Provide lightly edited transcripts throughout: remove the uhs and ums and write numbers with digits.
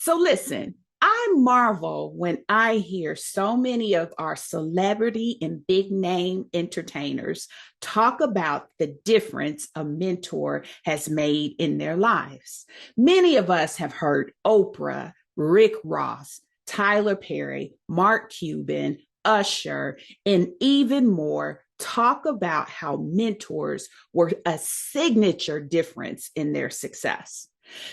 So listen, I marvel when I hear so many of our celebrity and big name entertainers talk about the difference a mentor has made in their lives. Many of us have heard Oprah, Rick Ross, Tyler Perry, Mark Cuban, Usher, and even more talk about how mentors were a signature difference in their success.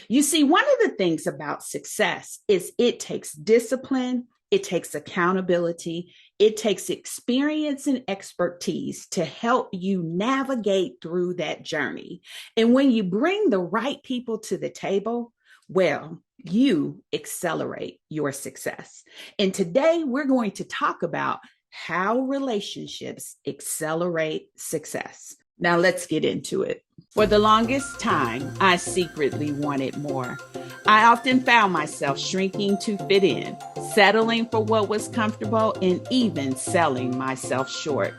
You see, one of the things about success is it takes discipline, it takes accountability, it takes experience and expertise to help you navigate through that journey. And when you bring the right people to the table, well, you accelerate your success. And today we're going to talk about how relationships accelerate success. Now let's get into it. For the longest time, I secretly wanted more. I often found myself shrinking to fit in, settling for what was comfortable, and even selling myself short.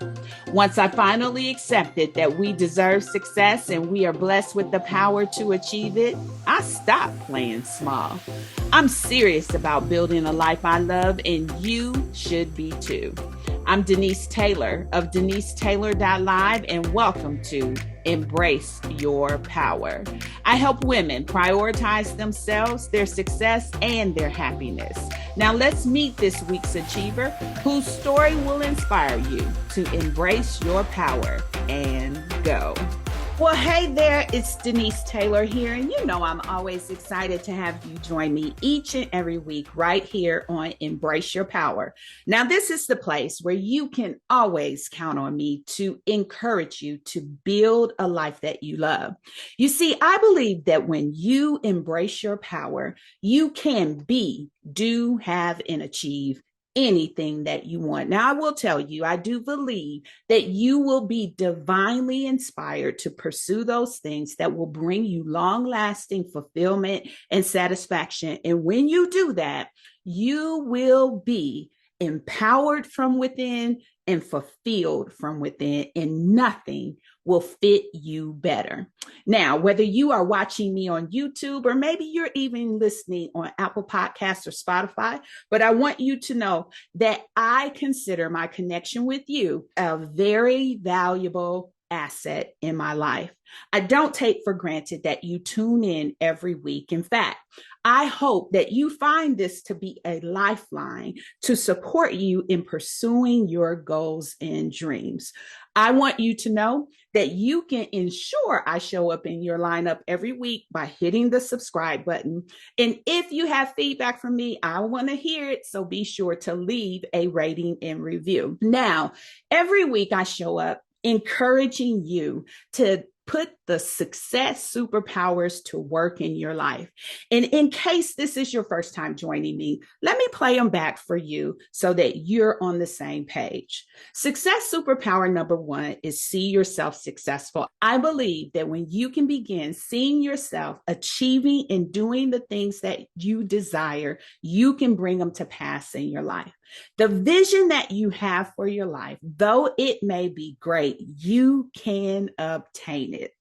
Once I finally accepted that we deserve success and we are blessed with the power to achieve it, I stopped playing small. I'm serious about building a life I love, and you should be too. I'm Denise Taylor of DeniseTaylor.live, and welcome to Embrace Your Power. I help women prioritize themselves, their success, and their happiness. Now let's meet this week's achiever whose story will inspire you to embrace your power and go. Well, hey there, it's Denise Taylor here, and you know I'm always excited to have you join me each and every week right here on Embrace Your Power. Now, this is the place where you can always count on me to encourage you to build a life that you love. You see, I believe that when you embrace your power, you can be, do, have, and achieve anything that you want. Now, I will tell you, I do believe that you will be divinely inspired to pursue those things that will bring you long-lasting fulfillment and satisfaction. And when you do that, you will be empowered from within and fulfilled from within, and nothing will fit you better. Now, whether you are watching me on YouTube or maybe you're even listening on Apple Podcasts or Spotify, but I want you to know that I consider my connection with you a very valuable asset in my life. I don't take for granted that you tune in every week. In fact, I hope that you find this to be a lifeline to support you in pursuing your goals and dreams. I want you to know that you can ensure I show up in your lineup every week by hitting the subscribe button. And if you have feedback from me, I want to hear it. So be sure to leave a rating and review. Now, every week I show up encouraging you to put the success superpowers to work in your life. And in case this is your first time joining me, let me play them back for you so that you're on the same page. Success superpower number one is see yourself successful. I believe that when you can begin seeing yourself achieving and doing the things that you desire, you can bring them to pass in your life. The vision that you have for your life, though it may be great, you can obtain it.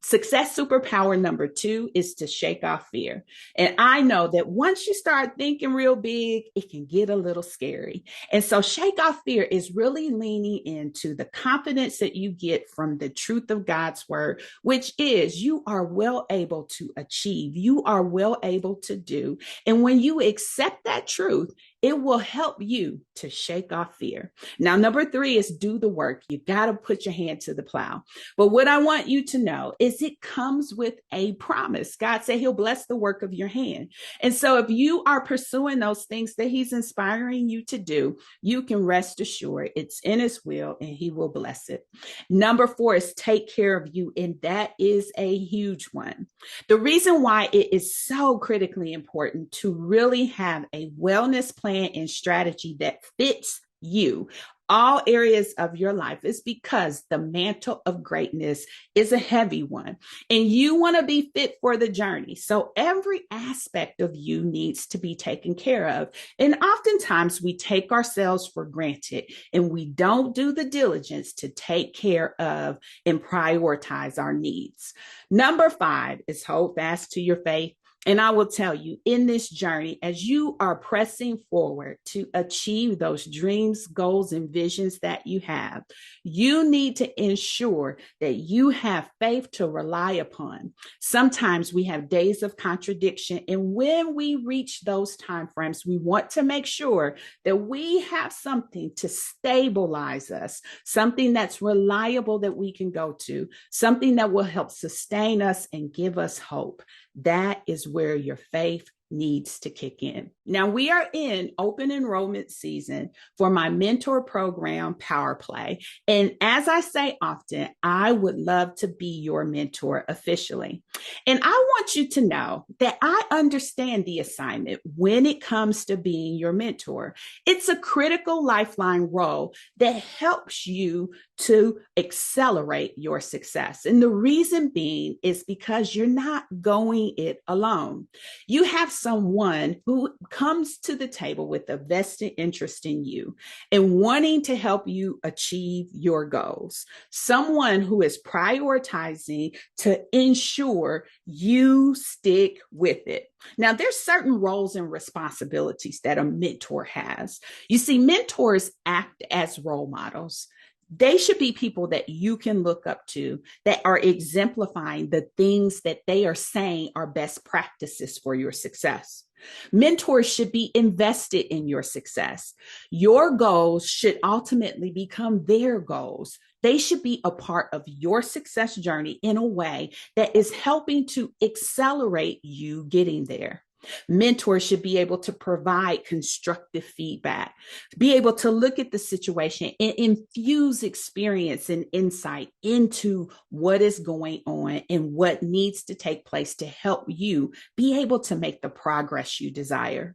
Success superpower number two is to shake off fear. And I know that once you start thinking real big, it can get a little scary. And so shake off fear is really leaning into the confidence that you get from the truth of God's word, which is you are well able to achieve, you are well able to do. And when you accept that truth, it will help you to shake off fear. Now, number three is do the work. You got to put your hand to the plow. But what I want you to know is it comes with a promise. God said he'll bless the work of your hand. And so if you are pursuing those things that he's inspiring you to do, you can rest assured it's in his will and he will bless it. Number four is take care of you. And that is a huge one. The reason why it is so critically important to really have a wellness plan and strategy that fits you, all areas of your life, is because the mantle of greatness is a heavy one and you want to be fit for the journey. So every aspect of you needs to be taken care of. And oftentimes we take ourselves for granted and we don't do the diligence to take care of and prioritize our needs. Number five is hold fast to your faith. And I will tell you, in this journey, as you are pressing forward to achieve those dreams, goals, and visions that you have, you need to ensure that you have faith to rely upon. Sometimes we have days of contradiction. And when we reach those timeframes, we want to make sure that we have something to stabilize us, something that's reliable that we can go to, something that will help sustain us and give us hope. That is where your faith needs to kick in. Now, we are in open enrollment season for my mentor program, Power Play. And as I say often, I would love to be your mentor officially. And I want you to know that I understand the assignment when it comes to being your mentor. It's a critical lifeline role that helps you to accelerate your success. And the reason being is because you're not going it alone. You have someone who comes to the table with a vested interest in you and wanting to help you achieve your goals. Someone who is prioritizing to ensure you stick with it. Now, there's certain roles and responsibilities that a mentor has. You see, mentors act as role models. They should be people that you can look up to that are exemplifying the things that they are saying are best practices for your success. Mentors should be invested in your success. Your goals should ultimately become their goals. They should be a part of your success journey in a way that is helping to accelerate you getting there. Mentors should be able to provide constructive feedback, be able to look at the situation and infuse experience and insight into what is going on and what needs to take place to help you be able to make the progress you desire.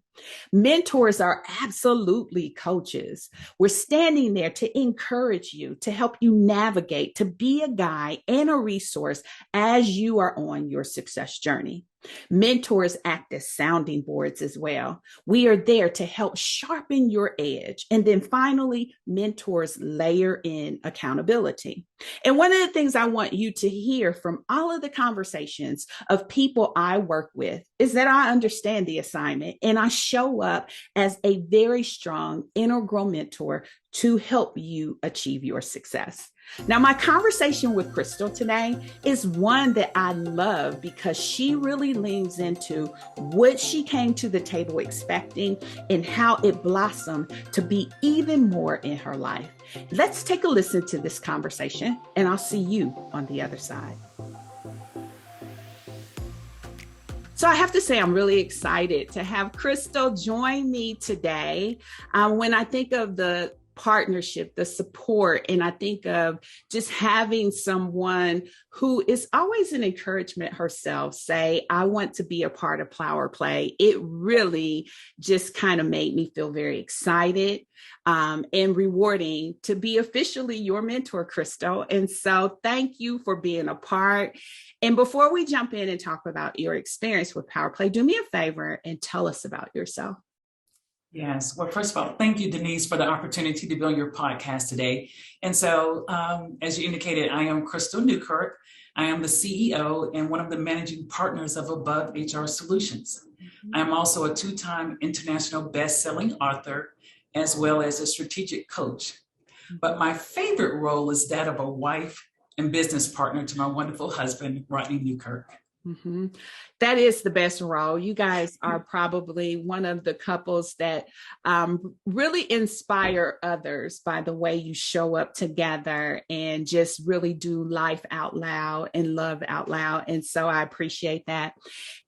Mentors are absolutely coaches. We're standing there to encourage you, to help you navigate, to be a guide and a resource as you are on your success journey. Mentors act as sounding boards as well. We are there to help sharpen your edge. And then finally, mentors layer in accountability. And one of the things I want you to hear from all of the conversations of people I work with is that I understand the assignment and I show up as a very strong integral mentor to help you achieve your success. Now, my conversation with Christal today is one that I love because she really leans into what she came to the table expecting and how it blossomed to be even more in her life. Let's take a listen to this conversation, and I'll see you on the other side. So I have to say, I'm really excited to have Christal join me today. When I think of the partnership, the support, and I think of just having someone who is always an encouragement herself say, I want to be a part of Power Play. It really just kind of made me feel very excited and rewarding to be officially your mentor, Christal. And so thank you for being a part. And before we jump in and talk about your experience with Power Play, do me a favor and tell us about yourself. Yes. Well, first of all, thank you, Denise, for the opportunity to be on your podcast today. And so, as you indicated, I am Christal Newkirk. I am the CEO and one of the managing partners of Above HR Solutions. I am also a 2-time international best-selling author, as well as a strategic coach. But my favorite role is that of a wife and business partner to my wonderful husband, Rodney Newkirk. Mm-hmm. That is the best role. You guys are probably one of the couples that really inspire others by the way you show up together and just really do life out loud and love out loud. And so I appreciate that.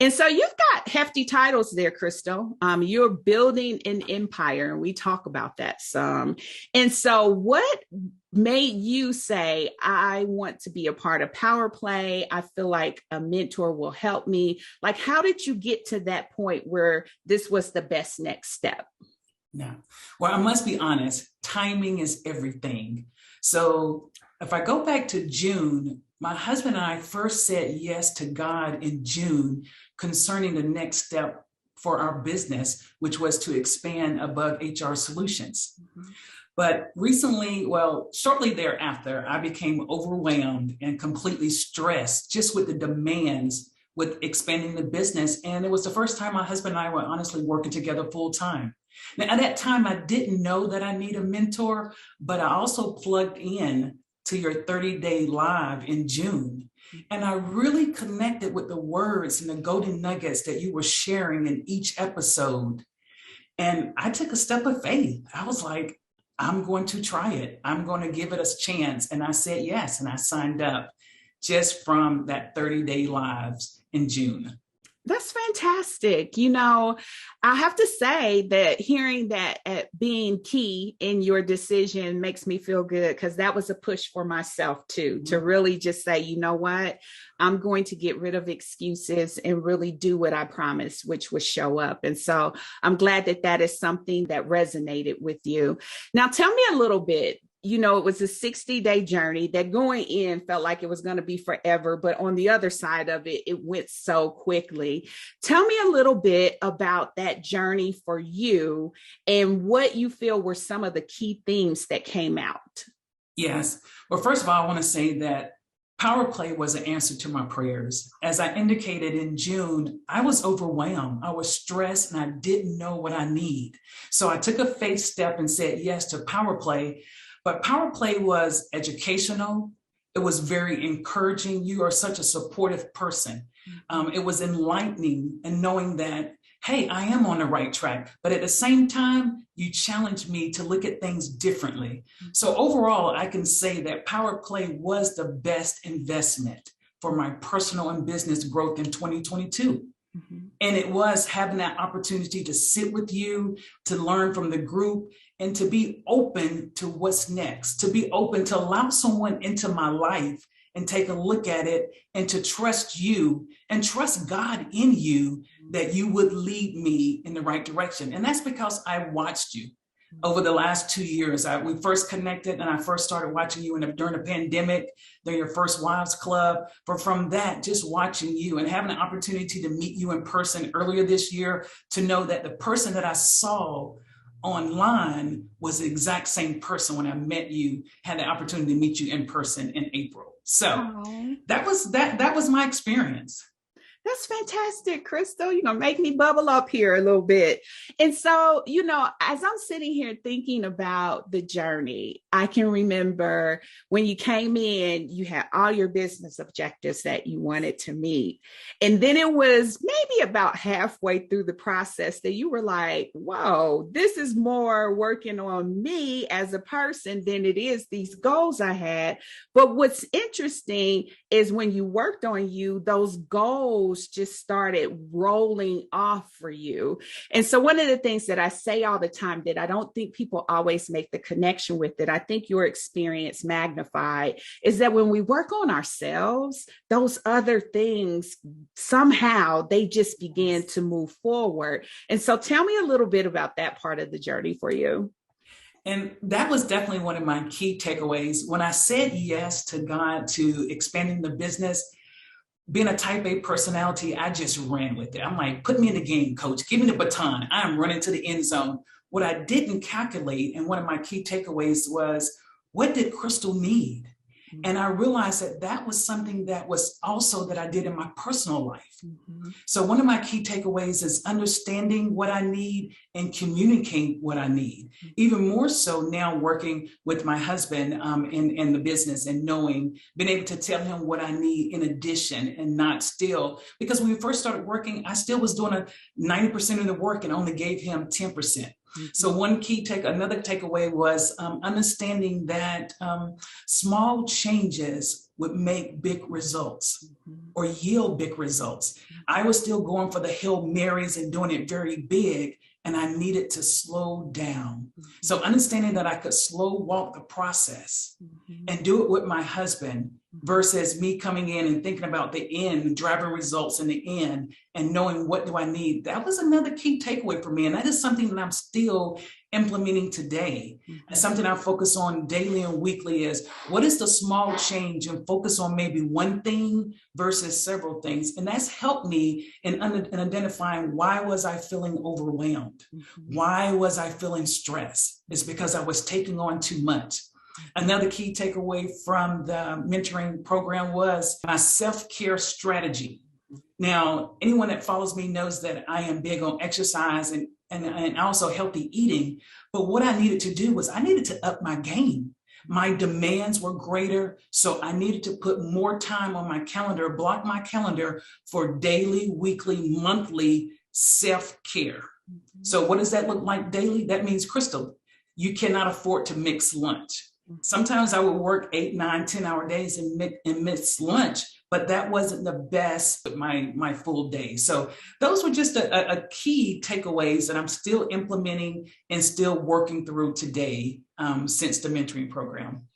And so you've got hefty titles there, Christal. You're building an empire, and we talk about that some. And so what made you say, I want to be a part of Power Play? I feel like a mentor will help me. Like, how did you get to that point where this was the best next step? Yeah. Well, I must be honest, timing is everything. So if I go back to June, my husband and I first said yes to God in June concerning the next step for our business, which was to expand Above HR Solutions. Mm-hmm. But recently, well, shortly thereafter, I became overwhelmed and completely stressed just with the demands with expanding the business. And it was the first time my husband and I were honestly working together full time. Now, at that time, I didn't know that I need a mentor, but I also plugged in to your 30-day live in June. And I really connected with the words and the golden nuggets that you were sharing in each episode. And I took a step of faith. I was like, I'm going to try it. I'm going to give it a chance. And I said yes. And I signed up just from that 30-day lives in June. That's fantastic. You know, I have to say that hearing that at being key in your decision makes me feel good, because that was a push for myself too, to really just say, you know what, I'm going to get rid of excuses and really do what I promised, which was show up. And so I'm glad that that is something that resonated with you. Now, tell me a little bit. You know, it was a 60-day journey that going in felt like it was going to be forever, but on the other side of it, it went so quickly. Tell me a little bit about that journey for you and what you feel were some of the key themes that came out. Yes. Well, first of all, I want to say that Power Play was an answer to my prayers. As I indicated in June, I was overwhelmed. I was stressed and I didn't know what I need. So I took a faith step and said yes to Power Play. But Power Play was educational. It was very encouraging. You are such a supportive person. It was enlightening and knowing that, hey, I am on the right track. But at the same time, you challenged me to look at things differently. So overall, I can say that Power Play was the best investment for my personal and business growth in 2022. And it was having that opportunity to sit with you, to learn from the group, and to be open to what's next, to be open to allow someone into my life and take a look at it, and to trust you and trust God in you that you would lead me in the right direction. And that's because I watched you over the last 2 years. We first connected and I first started watching you during the pandemic, during your first Wives Club. But from that, just watching you and having an opportunity to meet you in person earlier this year, to know that the person that I saw online was the exact same person when I met you, had the opportunity to meet you in person in April. So that was my experience. That's fantastic, Christal. You're going to make me bubble up here a little bit. And so, you know, as I'm sitting here thinking about the journey, I can remember when you came in, you had all your business objectives that you wanted to meet. And then it was maybe about halfway through the process that you were like, whoa, this is more working on me as a person than it is these goals I had. But what's interesting is when you worked on you, those goals just started rolling off for you. And so one of the things that I say all the time that I don't think people always make the connection with, that I think your experience magnified, is that when we work on ourselves, those other things, somehow they just begin to move forward. And so tell me a little bit about that part of the journey for you. And that was definitely one of my key takeaways. When I said yes to God, to expanding the business, being a type A personality, I just ran with it. I'm like, put me in the game, coach. Give me the baton. I'm running to the end zone. What I didn't calculate, and one of my key takeaways was, what did Christal need? And I realized that that was something that was also that I did in my personal life. So one of my key takeaways is understanding what I need and communicate what I need. Even more so now working with my husband in the business, and being able to tell him what I need in addition, and not still, because when we first started working, I still was doing 90% of the work and only gave him 10%. So another takeaway was understanding that small changes would make big results or yield big results. I was still going for the Hail Marys and doing it very big, and I needed to slow down. So understanding that I could slow walk the process and do it with my husband, versus me coming in and thinking about the end, driving results in the end, and knowing what do I need. That was another key takeaway for me. And that is something that I'm still implementing today. And something I focus on daily and weekly is, what is the small change, and focus on maybe one thing versus several things. And that's helped me in identifying, why was I feeling overwhelmed? Why was I feeling stressed? It's because I was taking on too much. Another key takeaway from the mentoring program was my self-care strategy. Now, anyone that follows me knows that I am big on exercise and also healthy eating. But what I needed to do was I needed to up my game. My demands were greater, so I needed to put more time on my calendar, block my calendar for daily, weekly, monthly self-care. So what does that look like daily? That means, Christal, you cannot afford to mix lunch. Sometimes I would work 8, 9, 10-hour days and miss lunch, but that wasn't the best of my full day. So those were just a key takeaways that I'm still implementing and still working through today since the mentoring program.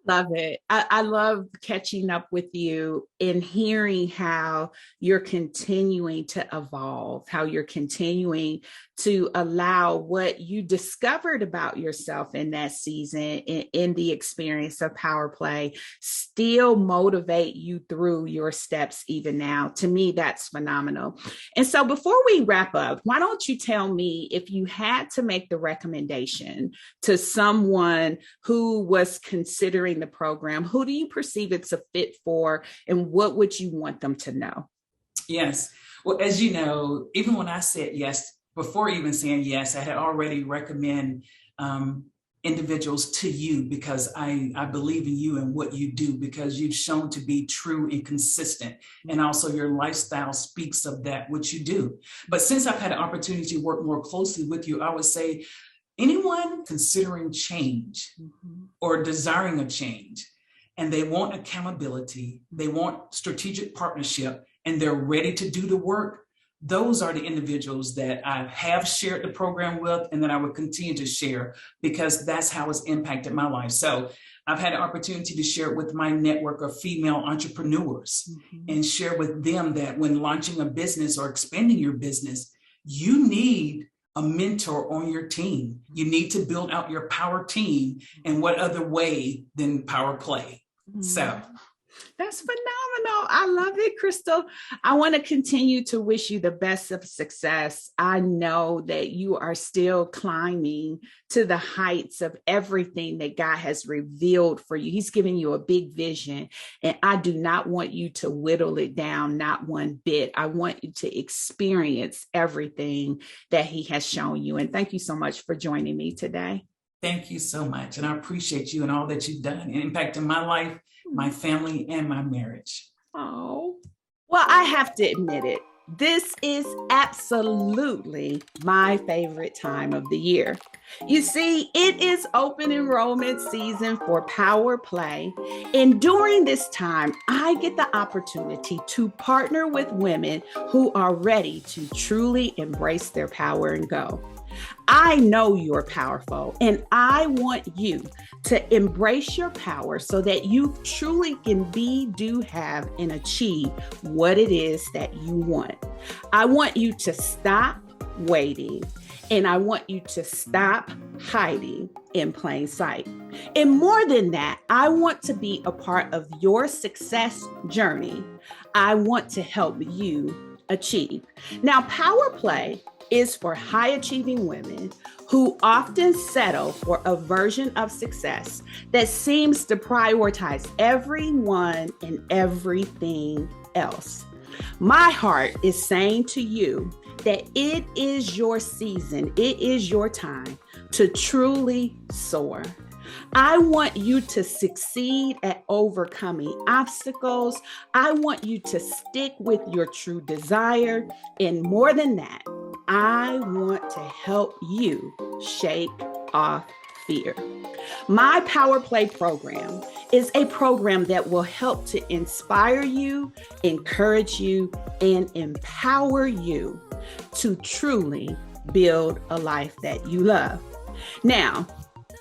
Love it. I love catching up with you and hearing how you're continuing to evolve, how you're continuing to allow what you discovered about yourself in that season, in the experience of Power Play, still motivate you through your steps even now. To me, that's phenomenal. And so before we wrap up, why don't you tell me, if you had to make the recommendation to someone who was considering the program, who do you perceive it's a fit for, and what would you want them to know? Yes. Well, as you know, even when I said yes, before even saying yes, I had already recommend individuals to you because I believe in you and what you do, because you've shown to be true and consistent. And also your lifestyle speaks of that, which you do. But since I've had an opportunity to work more closely with you, I would say anyone considering change or desiring a change, and they want accountability, they want strategic partnership, and they're ready to do the work, those are the individuals that I have shared the program with and that I would continue to share, because that's how it's impacted my life. So I've had an opportunity to share it with my network of female entrepreneurs and share with them that when launching a business or expanding your business, you need a mentor on your team. You need to build out your power team. And what other way than Power Play? So that's phenomenal. I love it, Christal. I want to continue to wish you the best of success. I know that you are still climbing to the heights of everything that God has revealed for you. He's given you a big vision, and I do not want you to whittle it down, not one bit. I want you to experience everything that He has shown you. And thank you so much for joining me today. Thank you so much. And I appreciate you and all that you've done and impacting my life, my family, and my marriage. Oh, well, I have to admit it. This is absolutely my favorite time of the year. You see, it is open enrollment season for Power Play. And during this time, I get the opportunity to partner with women who are ready to truly embrace their power and go. I know you're powerful, and I want you to embrace your power so that you truly can be, do, have, and achieve what it is that you want. I want you to stop waiting, and I want you to stop hiding in plain sight. And more than that, I want to be a part of your success journey. I want to help you achieve. Now, Power Play is for high achieving women who often settle for a version of success that seems to prioritize everyone and everything else. My heart is saying to you that it is your season, it is your time to truly soar. I want you to succeed at overcoming obstacles. I want you to stick with your true desire. And more than that, I want to help you shake off fear. My Power Play program is a program that will help to inspire you, encourage you, and empower you to truly build a life that you love. Now,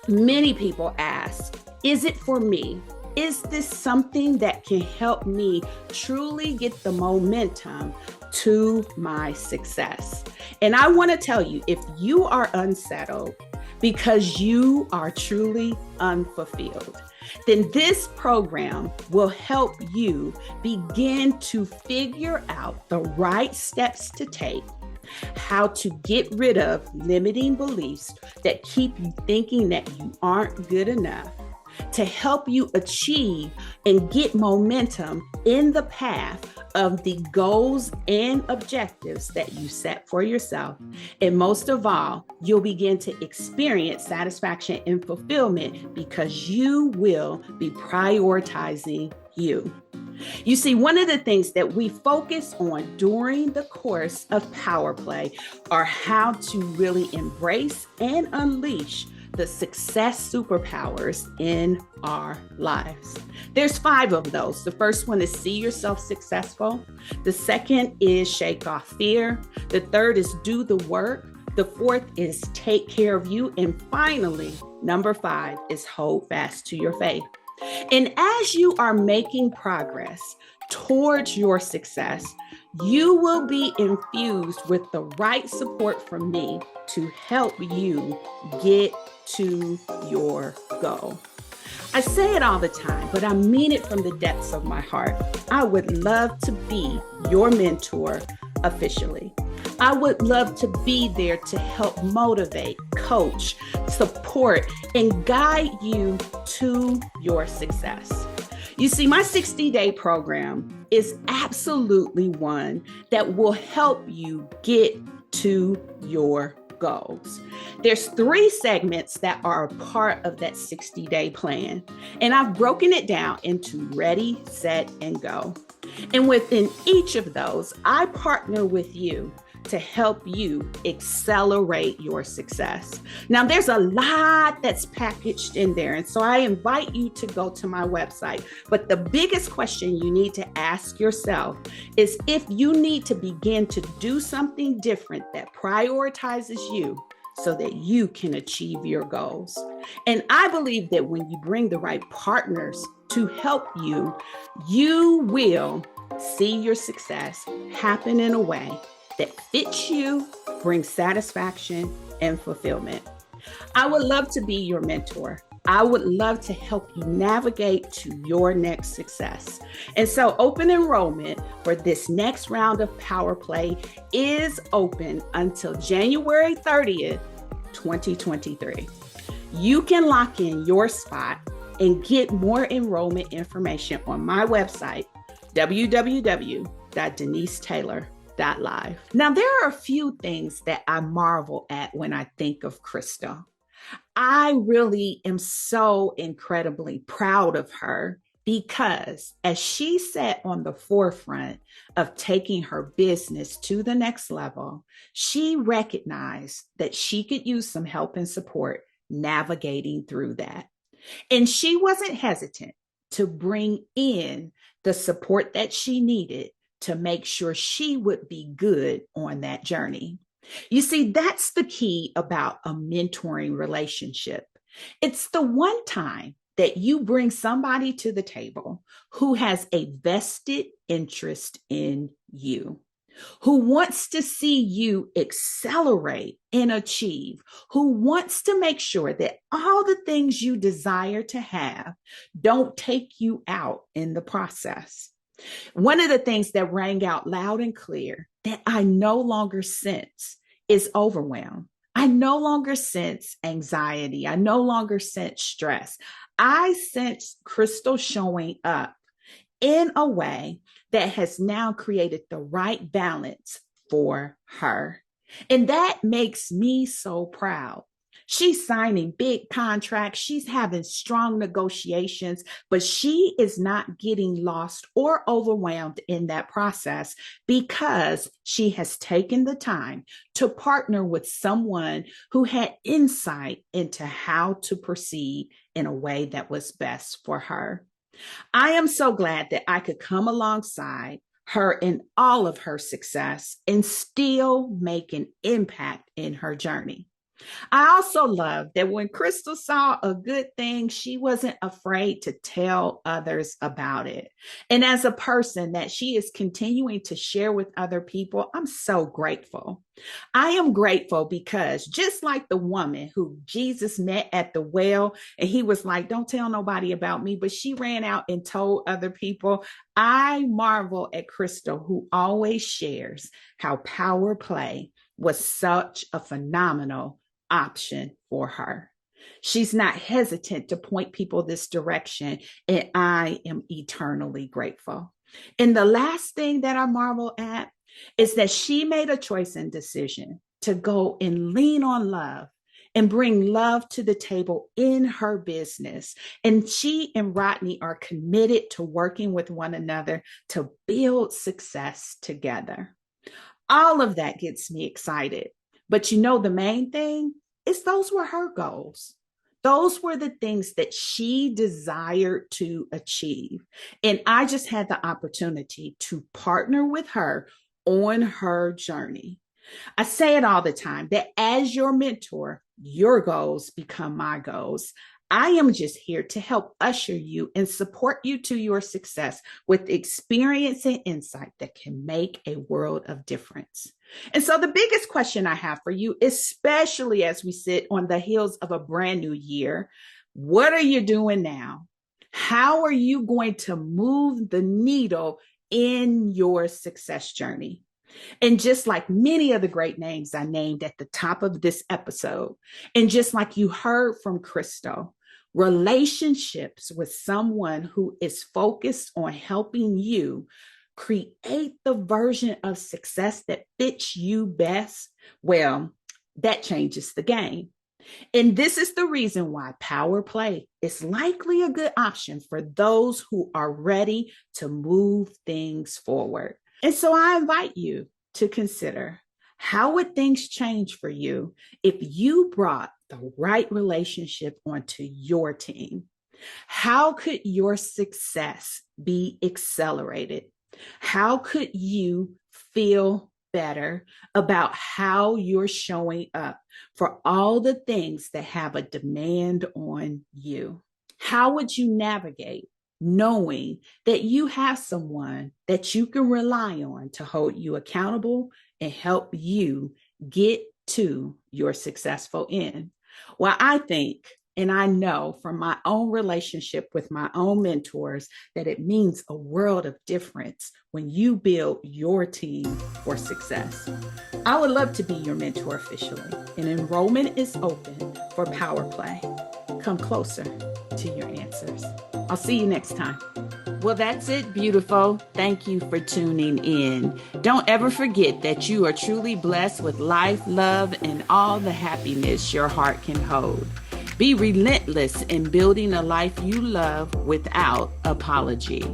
many people ask, is it for me? Is this something that can help me truly get the momentum to my success? And I want to tell you, if you are unsettled because you are truly unfulfilled, then this program will help you begin to figure out the right steps to take, how to get rid of limiting beliefs that keep you thinking that you aren't good enough, to help you achieve and get momentum in the path of the goals and objectives that you set for yourself. And most of all, you'll begin to experience satisfaction and fulfillment because you will be prioritizing you. You see, one of the things that we focus on during the course of Power Play are how to really embrace and unleash the success superpowers in our lives. There's 5 of those. The first one is see yourself successful. The second is shake off fear. The third is do the work. The fourth is take care of you. And finally, number 5 is hold fast to your faith. And as you are making progress towards your success, you will be infused with the right support from me to help you get to your goal. I say it all the time, but I mean it from the depths of my heart. I would love to be your mentor officially. I would love to be there to help motivate, coach, support, and guide you to your success. You see, my 60-day program is absolutely one that will help you get to your goals. There's 3 segments that are a part of that 60-day plan, and I've broken it down into ready, set, and go. And within each of those, I partner with you to help you accelerate your success. Now, there's a lot that's packaged in there, and so I invite you to go to my website. But the biggest question you need to ask yourself is if you need to begin to do something different that prioritizes you so that you can achieve your goals. And I believe that when you bring the right partners to help you, you will see your success happen in a way that fits you, brings satisfaction and fulfillment. I would love to be your mentor. I would love to help you navigate to your next success. And so open enrollment for this next round of Power Play is open until January 30th, 2023. You can lock in your spot and get more enrollment information on my website, www.denisetaylor.live. Now, there are a few things that I marvel at when I think of Christal. I really am so incredibly proud of her because as she sat on the forefront of taking her business to the next level, she recognized that she could use some help and support navigating through that. And she wasn't hesitant to bring in the support that she needed to make sure she would be good on that journey. You see, that's the key about a mentoring relationship. It's the one time that you bring somebody to the table who has a vested interest in you, who wants to see you accelerate and achieve, who wants to make sure that all the things you desire to have don't take you out in the process. One of the things that rang out loud and clear that I no longer sense is overwhelm. I no longer sense anxiety. I no longer sense stress. I sense Christal showing up in a way that has now created the right balance for her. And that makes me so proud. She's signing big contracts. She's having strong negotiations, but she is not getting lost or overwhelmed in that process because she has taken the time to partner with someone who had insight into how to proceed in a way that was best for her. I am so glad that I could come alongside her in all of her success and still make an impact in her journey. I also love that when Christal saw a good thing, she wasn't afraid to tell others about it. And as a person that she is continuing to share with other people, I'm so grateful. I am grateful because just like the woman who Jesus met at the well, and he was like, don't tell nobody about me, but she ran out and told other people. I marvel at Christal, who always shares how Power Play was such a phenomenal option for her. She's not hesitant to point people this direction, and I am eternally grateful. And the last thing that I marvel at is that she made a choice and decision to go and lean on love and bring love to the table in her business. And she and Rodney are committed to working with one another to build success together. All of that gets me excited. But you know, the main thing is those were her goals. Those were the things that she desired to achieve. And I just had the opportunity to partner with her on her journey. I say it all the time that as your mentor, your goals become my goals. I am just here to help usher you and support you to your success with experience and insight that can make a world of difference. And so, the biggest question I have for you, especially as we sit on the heels of a brand new year, what are you doing now? How are you going to move the needle in your success journey? And just like many of the great names I named at the top of this episode, and just like you heard from Christal, relationships with someone who is focused on helping you create the version of success that fits you best, well, that changes the game. And this is the reason why power play is likely a good option for those who are ready to move things forward. And so I invite you to consider, how would things change for you if you brought the right relationship onto your team? How could your success be accelerated? How could you feel better about how you're showing up for all the things that have a demand on you? How would you navigate knowing that you have someone that you can rely on to hold you accountable and help you get to your successful end? Well, I think, and I know from my own relationship with my own mentors, that it means a world of difference when you build your team for success. I would love to be your mentor officially, and enrollment is open for Power Play. Come closer to your answers. I'll see you next time. Well, that's it, beautiful. Thank you for tuning in. Don't ever forget that you are truly blessed with life, love, and all the happiness your heart can hold. Be relentless in building a life you love without apology.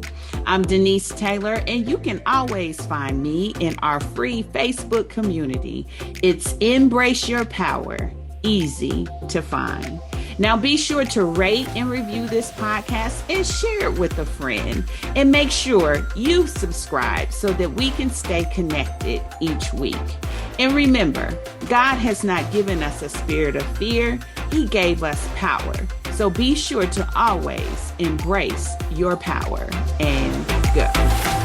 I'm Denise Taylor, and you can always find me in our free Facebook community. It's Embrace Your Power, easy to find. Now be sure to rate and review this podcast and share it with a friend. And make sure you subscribe so that we can stay connected each week. And remember, God has not given us a spirit of fear. He gave us power. So be sure to always embrace your power and go.